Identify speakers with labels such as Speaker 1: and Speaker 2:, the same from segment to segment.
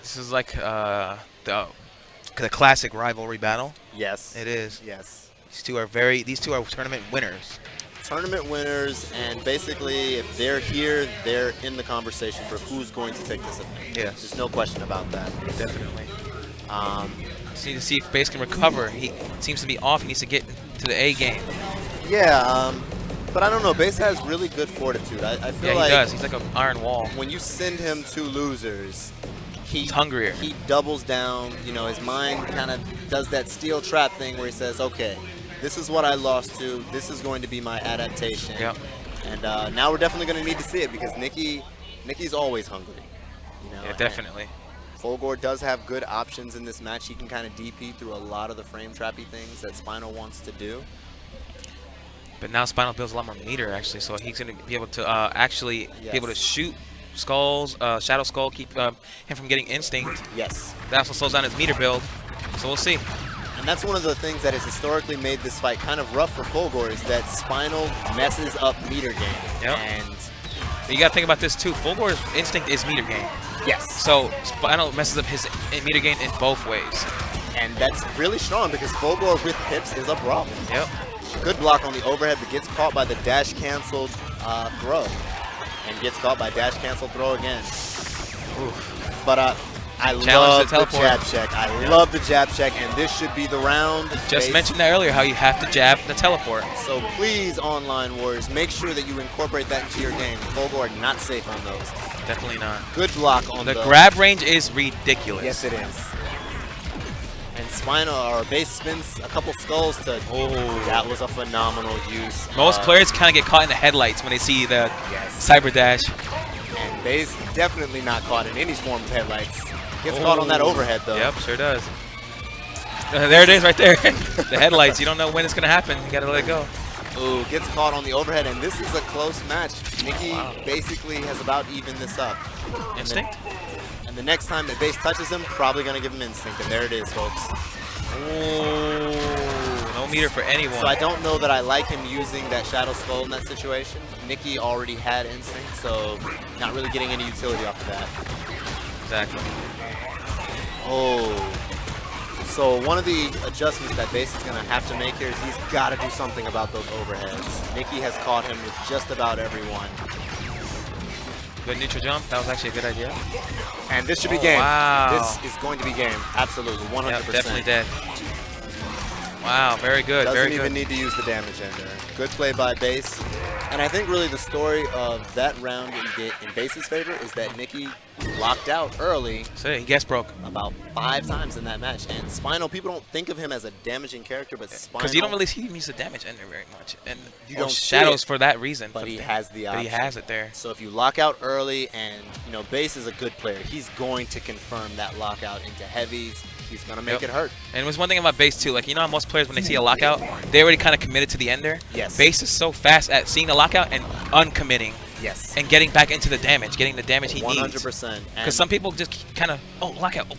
Speaker 1: This is like the classic rivalry battle.
Speaker 2: Yes.
Speaker 1: It is.
Speaker 2: Yes.
Speaker 1: These two are tournament winners.
Speaker 2: Tournament winners, and basically, if they're here, they're in the conversation for who's going to take this event.
Speaker 1: Yes.
Speaker 2: There's no question about that.
Speaker 1: Definitely. Just need to see if Base can recover. He seems to be off. He needs to get to the A game.
Speaker 2: Yeah, but I don't know. Base has really good fortitude. I feel like
Speaker 1: he does. He's like an iron wall.
Speaker 2: when you send him to losers,
Speaker 1: He's hungrier.
Speaker 2: He doubles down. You know, his mind kind of does that steel trap thing where he says, okay, this is what I lost to. This is going to be my adaptation.
Speaker 1: Yep.
Speaker 2: And now we're definitely going to need to see it because Nicky's always hungry. You know?
Speaker 1: Yeah, definitely.
Speaker 2: Fulgore does have good options in this match. He can kind of DP through a lot of the frame trappy things that Spinal wants to do.
Speaker 1: But now Spinal builds a lot more meter, actually, so he's going to be able to actually be able to shoot skulls, Shadow Skull, keep him from getting Instinct.
Speaker 2: Yes.
Speaker 1: That also slows down his meter build, so we'll see.
Speaker 2: And that's one of the things that has historically made this fight kind of rough for Fulgore is that Spinal messes up meter game.
Speaker 1: Yep.
Speaker 2: And
Speaker 1: you got to think about this, too. Fulgore's Instinct is meter game.
Speaker 2: yes.
Speaker 1: So Spinal messes up his meter game in both ways.
Speaker 2: And that's really strong because Fulgore with hips is a problem.
Speaker 1: Yep.
Speaker 2: Good block on the overhead, but gets caught by the dash canceled throw. And gets caught by dash cancel throw again.
Speaker 1: Oof.
Speaker 2: But I love the jab check. I love the jab check, and this should be the round.
Speaker 1: Just mentioned that earlier, how you have to jab the teleport.
Speaker 2: So please, online warriors, make sure that you incorporate that into your game. Fulgore not safe on those.
Speaker 1: Definitely not.
Speaker 2: Good block on
Speaker 1: The grab range is ridiculous.
Speaker 2: Yes, it is. And Spinal or Base spins a couple skulls to.
Speaker 1: Oh,
Speaker 2: that was a phenomenal use.
Speaker 1: Most players kind of get caught in the headlights when they see the cyber dash.
Speaker 2: And Base definitely not caught in any form of headlights. Gets caught on that overhead though.
Speaker 1: Yep, sure does. There it is right there. The headlights. You don't know when it's going to happen. You got to let it go.
Speaker 2: Ooh, gets caught on the overhead, and this is a close match. Nicky basically has about evened this up.
Speaker 1: Instinct?
Speaker 2: And the next time that Base touches him, probably going to give him Instinct, and there it is, folks.
Speaker 1: Ooh, no meter for anyone.
Speaker 2: So I don't know that I like him using that Shadow Skull in that situation. Nicky already had Instinct, so not really getting any utility off of that.
Speaker 1: Exactly.
Speaker 2: Oh. So one of the adjustments that Base is going to have to make here is he's got to do something about those overheads. Nicky has caught him with just about everyone.
Speaker 1: Good neutral jump. That was actually a good idea.
Speaker 2: And this should be game.
Speaker 1: Wow.
Speaker 2: This is going to be game. Absolutely. 100%.
Speaker 1: Yep, definitely dead. Wow, very good.
Speaker 2: Doesn't
Speaker 1: very good.
Speaker 2: even need to use the damage ender. Good play by Base. And I think really the story of that round in Base's favor is that Nicky locked out early.
Speaker 1: So he guess broke
Speaker 2: About 5 times in that match. And Spinal, people don't think of him as a damaging character, but Spinal.
Speaker 1: because you don't really see him use the damage ender very much, and
Speaker 2: You don't see
Speaker 1: shadows
Speaker 2: it,
Speaker 1: for that reason.
Speaker 2: But he has the option.
Speaker 1: But he has it there.
Speaker 2: So if you lock out early, and you know Base is a good player, he's going to confirm that lockout into heavies. He's gonna make it hurt.
Speaker 1: And it was one thing about Base too, like you know how most players when they see a lockout, they already kind of committed to the ender.
Speaker 2: Yes.
Speaker 1: Base is so fast at seeing the lockout and uncommitting.
Speaker 2: Yes.
Speaker 1: And getting back into the damage, getting the damage he needs.
Speaker 2: 100%.
Speaker 1: Because some people just kind of, lockout,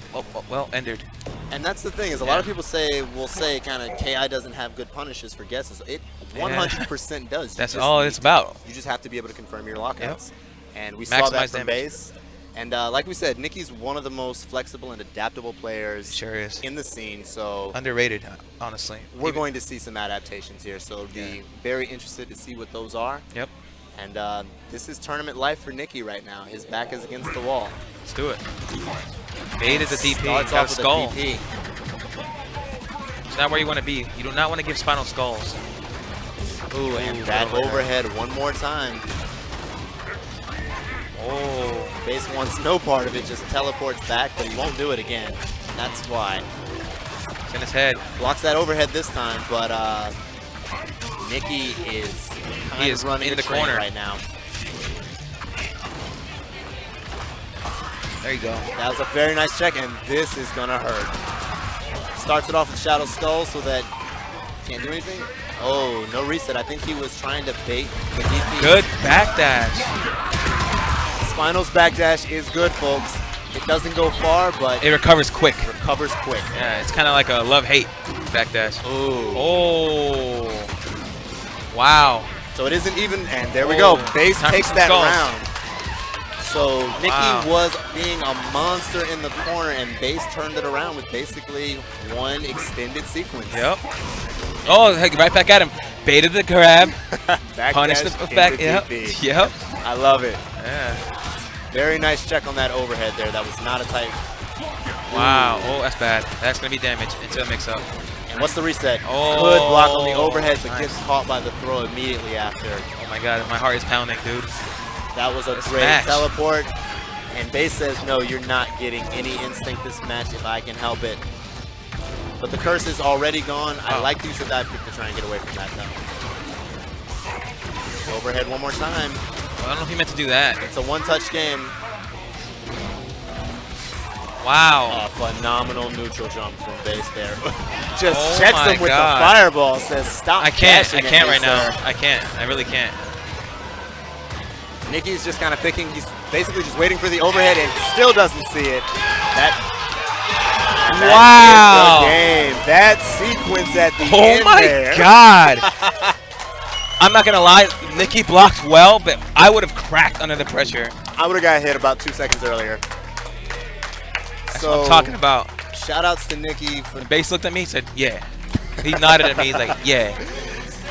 Speaker 1: well, entered.
Speaker 2: And that's the thing is a lot of people will say kind of KI doesn't have good punishes for guesses. It 100% does.
Speaker 1: That's all it's about.
Speaker 2: You just have to be able to confirm your lockouts. Yep. And we
Speaker 1: Maximize
Speaker 2: saw that from
Speaker 1: damage.
Speaker 2: Base. And like we said, Nicky's one of the most flexible and adaptable players
Speaker 1: Sure is.
Speaker 2: in the scene. So
Speaker 1: Underrated, honestly.
Speaker 2: we're going to see some adaptations here. So be very interested to see what those are.
Speaker 1: Yep.
Speaker 2: And this is tournament life for Nicky right now. His back is against the wall.
Speaker 1: Let's do it. Bait is a DP.
Speaker 2: Starts
Speaker 1: Got
Speaker 2: off
Speaker 1: a
Speaker 2: with
Speaker 1: skull.
Speaker 2: a DP.
Speaker 1: It's not where you want to be. You do not want to give Spinal skulls.
Speaker 2: Ooh, and that overhead one more time.
Speaker 1: Oh.
Speaker 2: Base wants no part of it, just teleports back, but he won't do it again. That's why.
Speaker 1: It's in his head.
Speaker 2: Blocks that overhead this time, but Nicky is kind of running
Speaker 1: in the
Speaker 2: train
Speaker 1: corner
Speaker 2: right now.
Speaker 1: There you go.
Speaker 2: That was a very nice check, and this is gonna hurt. Starts it off with Shadow Skull so that can't do anything. Oh, no reset. I think he was trying to bait the DP.
Speaker 1: Good backdash.
Speaker 2: Spinal's backdash is good, folks. It doesn't go far, but
Speaker 1: it recovers quick.
Speaker 2: Recovers quick.
Speaker 1: Yeah, it's kind of like a love-hate backdash.
Speaker 2: Ooh.
Speaker 1: Oh. Wow.
Speaker 2: So it isn't even, and there we go. Base takes that round. So Nicky
Speaker 1: Wow.
Speaker 2: was being a monster in the corner, and Base turned it around with basically one extended sequence.
Speaker 1: Yep. Oh, heck, right back at him. Baited the grab.
Speaker 2: Back
Speaker 1: Punished
Speaker 2: dash
Speaker 1: the back.
Speaker 2: into
Speaker 1: Yep.
Speaker 2: DP.
Speaker 1: Yep.
Speaker 2: I love it.
Speaker 1: Yeah.
Speaker 2: Very nice check on that overhead there. That was not a tight.
Speaker 1: Wow.
Speaker 2: Ooh.
Speaker 1: Oh, that's bad. That's going to be damage into a mix-up.
Speaker 2: And what's the reset?
Speaker 1: Oh,
Speaker 2: Good block on the overhead, but
Speaker 1: nice.
Speaker 2: gets caught by the throw immediately after.
Speaker 1: Oh, my God. My heart is pounding, dude.
Speaker 2: That was a
Speaker 1: This
Speaker 2: great
Speaker 1: match.
Speaker 2: teleport. And Base says, no, you're not getting any instinct this match if I can help it. But the curse is already gone. I
Speaker 1: Oh.
Speaker 2: like to use the dive kick to try and get away from that, though. Overhead one more time.
Speaker 1: Well, I don't know if he meant to do that.
Speaker 2: It's a one-touch game.
Speaker 1: Wow.
Speaker 2: A phenomenal neutral jump from Base there. Just
Speaker 1: Oh
Speaker 2: checks
Speaker 1: my
Speaker 2: him with
Speaker 1: God.
Speaker 2: the fireball. Says, stop
Speaker 1: I can't.
Speaker 2: dashing
Speaker 1: I
Speaker 2: at
Speaker 1: can't
Speaker 2: me,
Speaker 1: right now.
Speaker 2: sir."
Speaker 1: I can't. I really can't.
Speaker 2: Nicky's just kind of thinking, he's basically just waiting for the overhead and still doesn't see it.
Speaker 1: Wow.
Speaker 2: That is the game. That sequence at the
Speaker 1: Oh
Speaker 2: end
Speaker 1: my
Speaker 2: there.
Speaker 1: God. I'm not going to lie. Nicky blocked well, but I would have cracked under the pressure.
Speaker 2: I would have got hit about 2 seconds earlier.
Speaker 1: That's
Speaker 2: So,
Speaker 1: what I'm talking about.
Speaker 2: shout outs to Nicky for,
Speaker 1: The base looked at me and said, yeah. He nodded at me. He's like, yeah.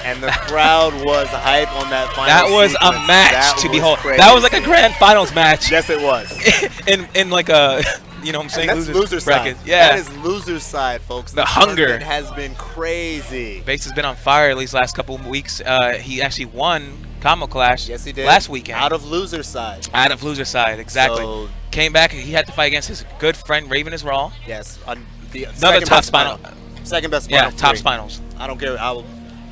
Speaker 2: and the crowd was hype on that final
Speaker 1: That was a
Speaker 2: sequence.
Speaker 1: match
Speaker 2: That
Speaker 1: to
Speaker 2: was
Speaker 1: behold.
Speaker 2: crazy.
Speaker 1: That was like a grand finals match.
Speaker 2: Yes, it was.
Speaker 1: in like a, you know what I'm saying?
Speaker 2: And that's loser
Speaker 1: bracket.
Speaker 2: side.
Speaker 1: Yeah.
Speaker 2: That is loser side, folks.
Speaker 1: The hunger.
Speaker 2: tournament has been crazy.
Speaker 1: Base has been on fire at least last couple of weeks. He actually won Combo Clash
Speaker 2: Yes, he did.
Speaker 1: last weekend.
Speaker 2: Out of loser side.
Speaker 1: Out of loser side, exactly.
Speaker 2: So,
Speaker 1: Came back. He had to fight against his good friend Raven as Raw.
Speaker 2: yes, the
Speaker 1: Another
Speaker 2: second
Speaker 1: top
Speaker 2: best
Speaker 1: spinal.
Speaker 2: Second best
Speaker 1: Yeah,
Speaker 2: spinal.
Speaker 1: top
Speaker 2: three.
Speaker 1: spinals.
Speaker 2: I don't care.
Speaker 1: It was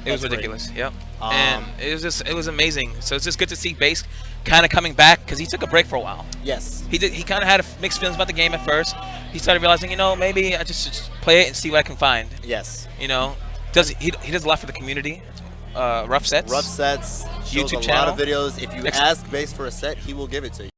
Speaker 2: That's great.
Speaker 1: ridiculous. Yep.
Speaker 2: Um,
Speaker 1: And it was amazing. So it's just good to see Base kind of coming back because he took a break for a while.
Speaker 2: Yes.
Speaker 1: He kind of had mixed feelings about the game at first. He started realizing, you know, maybe I just should play it and see what I can find.
Speaker 2: Yes.
Speaker 1: You know, he does a lot for the community. Rough sets.
Speaker 2: Rough sets. Shows
Speaker 1: YouTube
Speaker 2: a
Speaker 1: channel.
Speaker 2: lot of videos. If you
Speaker 1: Next-
Speaker 2: ask Base for a set, he will give it to you.